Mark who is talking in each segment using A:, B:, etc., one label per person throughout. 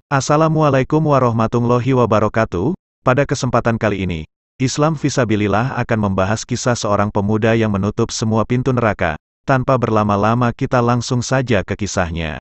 A: Assalamualaikum warahmatullahi wabarakatuh. Pada kesempatan kali ini, Islam Fisabilillah akan membahas kisah seorang pemuda yang menutup semua pintu neraka. Tanpa berlama-lama kita langsung saja ke kisahnya.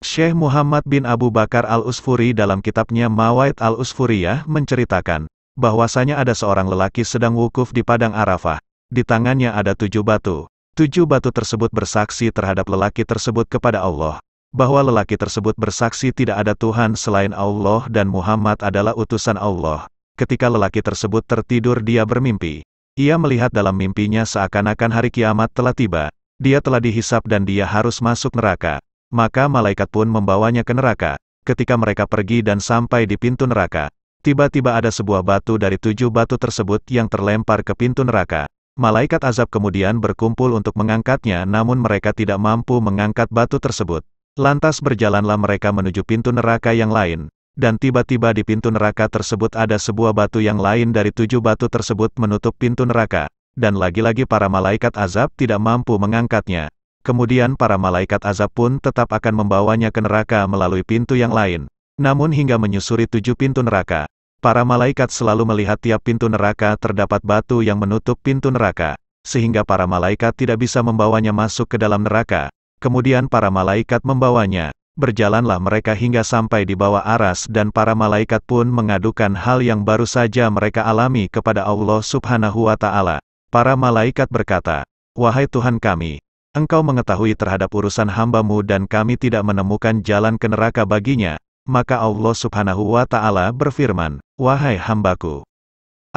A: Syekh Muhammad bin Abu Bakar al-Usfuri dalam kitabnya Mawaid al-Usfuriyah menceritakan, bahwasanya ada seorang lelaki sedang wukuf di padang Arafah. Di tangannya ada 7 batu. 7 batu tersebut bersaksi terhadap lelaki tersebut kepada Allah, bahwa lelaki tersebut bersaksi tidak ada Tuhan selain Allah dan Muhammad adalah utusan Allah. Ketika lelaki tersebut tertidur dia bermimpi. Ia melihat dalam mimpinya seakan-akan hari kiamat telah tiba. Dia telah dihisap dan dia harus masuk neraka. Maka malaikat pun membawanya ke neraka. Ketika mereka pergi dan sampai di pintu neraka, tiba-tiba ada sebuah batu dari 7 batu tersebut yang terlempar ke pintu neraka. Malaikat azab kemudian berkumpul untuk mengangkatnya namun mereka tidak mampu mengangkat batu tersebut. Lantas berjalanlah mereka menuju pintu neraka yang lain, dan tiba-tiba di pintu neraka tersebut ada sebuah batu yang lain dari 7 batu tersebut menutup pintu neraka, dan lagi-lagi para malaikat azab tidak mampu mengangkatnya. Kemudian para malaikat azab pun tetap akan membawanya ke neraka melalui pintu yang lain. Namun hingga menyusuri 7 pintu neraka, para malaikat selalu melihat tiap pintu neraka terdapat batu yang menutup pintu neraka, sehingga para malaikat tidak bisa membawanya masuk ke dalam neraka. Kemudian para malaikat membawanya, berjalanlah mereka hingga sampai di bawah aras dan para malaikat pun mengadukan hal yang baru saja mereka alami kepada Allah Subhanahu wa Ta'ala. Para malaikat berkata, "Wahai Tuhan kami, Engkau mengetahui terhadap urusan hamba-Mu dan kami tidak menemukan jalan ke neraka baginya." Maka Allah Subhanahu wa Ta'ala berfirman, "Wahai hambaku,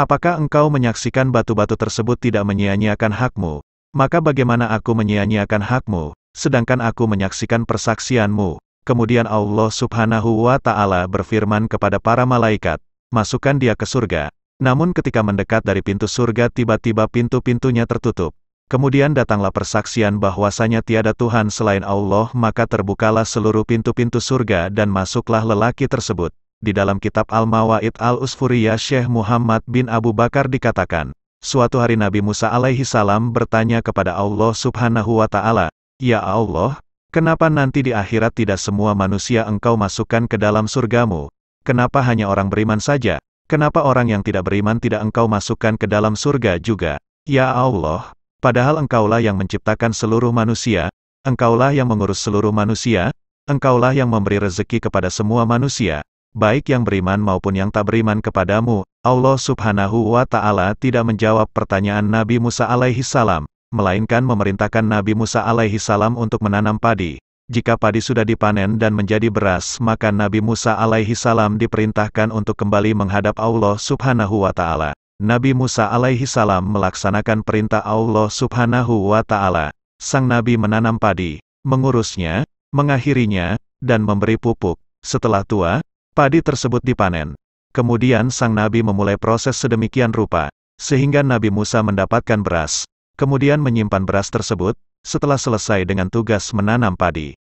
A: apakah engkau menyaksikan batu-batu tersebut tidak menyia-nyiakan hak-Mu? Maka bagaimana aku menyia-nyiakan hak-Mu? Sedangkan aku menyaksikan persaksianmu." Kemudian Allah Subhanahu wa Ta'ala berfirman kepada para malaikat, "Masukkan dia ke surga." Namun ketika mendekat dari pintu surga tiba-tiba pintu-pintunya tertutup. Kemudian datanglah persaksian bahwasanya tiada Tuhan selain Allah, maka terbukalah seluruh pintu-pintu surga dan masuklah lelaki tersebut. Di dalam kitab Al-Mawaid al-Usfuriyah Syekh Muhammad bin Abu Bakar dikatakan, suatu hari Nabi Musa alaihi salam bertanya kepada Allah Subhanahu wa Ta'ala, "Ya Allah, kenapa nanti di akhirat tidak semua manusia Engkau masukkan ke dalam surgamu? Kenapa hanya orang beriman saja? Kenapa orang yang tidak beriman tidak Engkau masukkan ke dalam surga juga? Ya Allah, padahal Engkaulah yang menciptakan seluruh manusia, Engkaulah yang mengurus seluruh manusia, Engkaulah yang memberi rezeki kepada semua manusia, baik yang beriman maupun yang tak beriman kepadamu." Allah Subhanahu wa Ta'ala tidak menjawab pertanyaan Nabi Musa alaihi salam, melainkan memerintahkan Nabi Musa alaihi salam untuk menanam padi. Jika padi sudah dipanen dan menjadi beras, maka Nabi Musa alaihi salam diperintahkan untuk kembali menghadap Allah Subhanahu wa Ta'ala. Nabi Musa alaihi salam melaksanakan perintah Allah Subhanahu wa Ta'ala. Sang Nabi menanam padi, mengurusnya, mengakhirinya, dan memberi pupuk. Setelah tua, padi tersebut dipanen. Kemudian sang Nabi memulai proses sedemikian rupa, sehingga Nabi Musa mendapatkan beras. Kemudian menyimpan beras tersebut, setelah selesai dengan tugas menanam padi.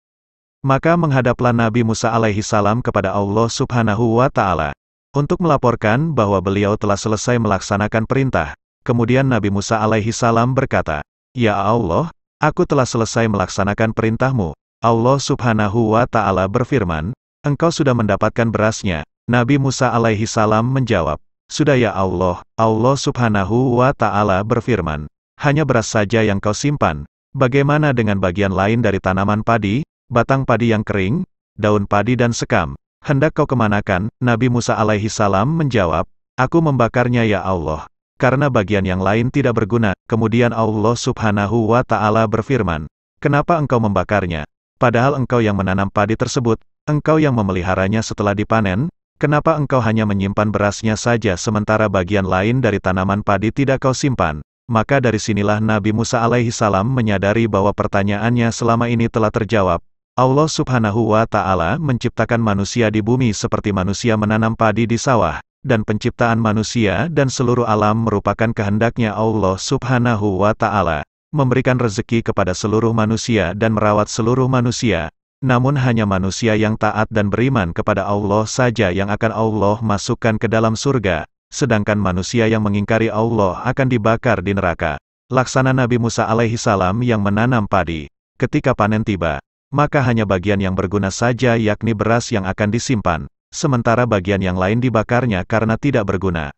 A: Maka menghadaplah Nabi Musa alaihi salam kepada Allah Subhanahu wa Ta'ala, untuk melaporkan bahwa beliau telah selesai melaksanakan perintah. Kemudian Nabi Musa alaihi salam berkata, "Ya Allah, aku telah selesai melaksanakan perintahmu." Allah Subhanahu wa Ta'ala berfirman, "Engkau sudah mendapatkan berasnya." Nabi Musa alaihi salam menjawab, "Sudah ya Allah." Allah Subhanahu wa Ta'ala berfirman, "Hanya beras saja yang kau simpan. Bagaimana dengan bagian lain dari tanaman padi, batang padi yang kering, daun padi dan sekam? Hendak kau kemanakan?" Nabi Musa alaihi salam menjawab, "Aku membakarnya ya Allah, karena bagian yang lain tidak berguna." Kemudian Allah Subhanahu wa Ta'ala berfirman, "Kenapa engkau membakarnya? Padahal engkau yang menanam padi tersebut, engkau yang memeliharanya setelah dipanen. Kenapa engkau hanya menyimpan berasnya saja sementara bagian lain dari tanaman padi tidak kau simpan?" Maka dari sinilah Nabi Musa alaihi salam menyadari bahwa pertanyaannya selama ini telah terjawab. Allah Subhanahu wa Ta'ala menciptakan manusia di bumi seperti manusia menanam padi di sawah, dan penciptaan manusia dan seluruh alam merupakan kehendaknya Allah Subhanahu wa Ta'ala, memberikan rezeki kepada seluruh manusia dan merawat seluruh manusia. Namun hanya manusia yang taat dan beriman kepada Allah saja yang akan Allah masukkan ke dalam surga, sedangkan manusia yang mengingkari Allah akan dibakar di neraka. Laksana Nabi Musa alaihi salam yang menanam padi. Ketika panen tiba, maka hanya bagian yang berguna saja yakni beras yang akan disimpan, sementara bagian yang lain dibakarnya karena tidak berguna.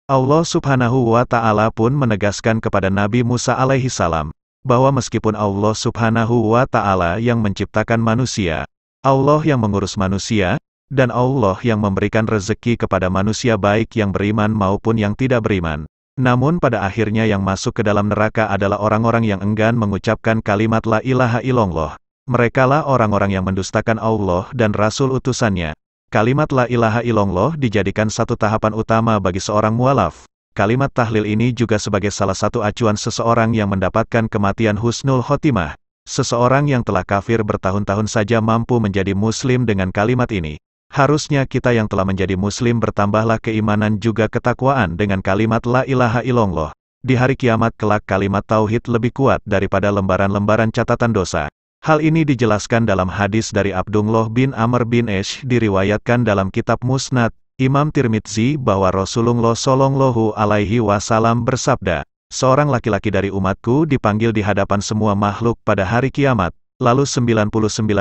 A: Allah Subhanahu wa Ta'ala pun menegaskan kepada Nabi Musa alaihi salam, bahwa meskipun Allah Subhanahu wa Ta'ala yang menciptakan manusia, Allah yang mengurus manusia, dan Allah yang memberikan rezeki kepada manusia baik yang beriman maupun yang tidak beriman. Namun pada akhirnya yang masuk ke dalam neraka adalah orang-orang yang enggan mengucapkan kalimat la ilaha illallah. Merekalah orang-orang yang mendustakan Allah dan Rasul utusannya. Kalimat la ilaha illallah dijadikan satu tahapan utama bagi seorang mualaf. Kalimat tahlil ini juga sebagai salah satu acuan seseorang yang mendapatkan kematian husnul khotimah. Seseorang yang telah kafir bertahun-tahun saja mampu menjadi muslim dengan kalimat ini. Harusnya kita yang telah menjadi muslim bertambahlah keimanan juga ketakwaan dengan kalimat la ilaha illallah. Di hari kiamat kelak kalimat tauhid lebih kuat daripada lembaran-lembaran catatan dosa. Hal ini dijelaskan dalam hadis dari Abdullah bin Amr bin Ash diriwayatkan dalam kitab Musnad Imam Tirmidzi bahwa Rasulullah Shallallahu Alaihi Wasallam bersabda, seorang laki-laki dari umatku dipanggil di hadapan semua makhluk pada hari kiamat, lalu 99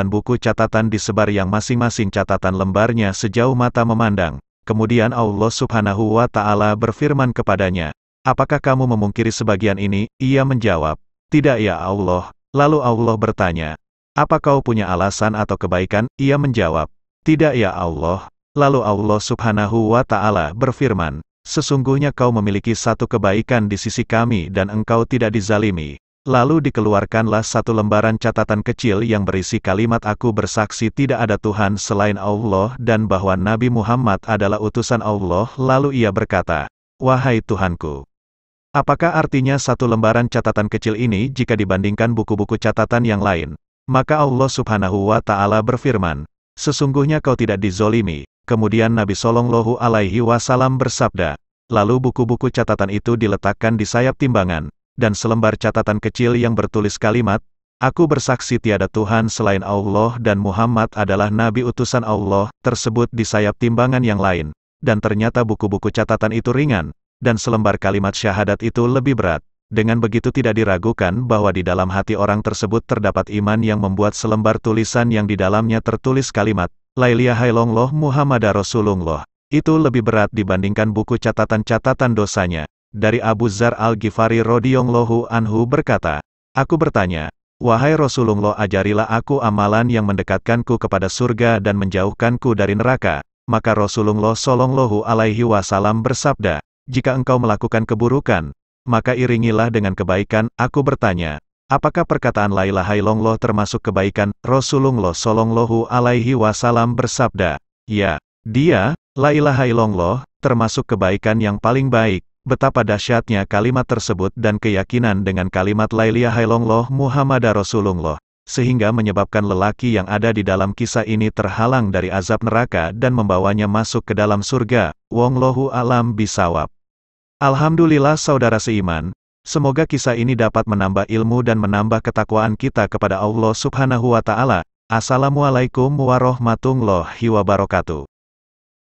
A: buku catatan disebar yang masing-masing catatan lembarnya sejauh mata memandang. Kemudian Allah Subhanahu wa Ta'ala berfirman kepadanya, apakah kamu memungkiri sebagian ini? Ia menjawab, tidak ya Allah. Lalu Allah bertanya, apa kau punya alasan atau kebaikan? Ia menjawab, tidak ya Allah. Lalu Allah Subhanahu wa Ta'ala berfirman, sesungguhnya kau memiliki satu kebaikan di sisi kami dan engkau tidak dizalimi. Lalu dikeluarkanlah satu lembaran catatan kecil yang berisi kalimat aku bersaksi tidak ada Tuhan selain Allah dan bahwa Nabi Muhammad adalah utusan Allah. Lalu ia berkata, wahai Tuhanku, apakah artinya satu lembaran catatan kecil ini jika dibandingkan buku-buku catatan yang lain? Maka Allah Subhanahu wa Ta'ala berfirman, sesungguhnya kau tidak dizolimi. Kemudian Nabi Shallallahu Alaihi Wasallam bersabda, lalu buku-buku catatan itu diletakkan di sayap timbangan, dan selembar catatan kecil yang bertulis kalimat, aku bersaksi tiada Tuhan selain Allah dan Muhammad adalah Nabi utusan Allah, tersebut di sayap timbangan yang lain. Dan ternyata buku-buku catatan itu ringan, dan selembar kalimat syahadat itu lebih berat. Dengan begitu tidak diragukan bahwa di dalam hati orang tersebut terdapat iman yang membuat selembar tulisan yang di dalamnya tertulis kalimat, la ilaha illallah Muhammadar Rasulullah, itu lebih berat dibandingkan buku catatan-catatan dosanya. Dari Abu Dzar Al-Ghifari radhiyallahu anhu berkata, aku bertanya, wahai Rasulullah ajarilah aku amalan yang mendekatkanku kepada surga dan menjauhkanku dari neraka. Maka Rasulullah Shallallahu Alaihi Wasallam bersabda, jika engkau melakukan keburukan, maka iringilah dengan kebaikan. Aku bertanya, apakah perkataan la ilaha illallah termasuk kebaikan? Rasulullah Shallallahu Alaihi Wasallam bersabda, ya, dia, la ilaha illallah, termasuk kebaikan yang paling baik. Betapa dahsyatnya kalimat tersebut dan keyakinan dengan kalimat la ilaha illallah Muhammadar Rasulullah, sehingga menyebabkan lelaki yang ada di dalam kisah ini terhalang dari azab neraka dan membawanya masuk ke dalam surga. Wallahu a'lam bishawab. Alhamdulillah saudara seiman, semoga kisah ini dapat menambah ilmu dan menambah ketakwaan kita kepada Allah Subhanahu wa Ta'ala. Assalamualaikum warahmatullahi wabarakatuh.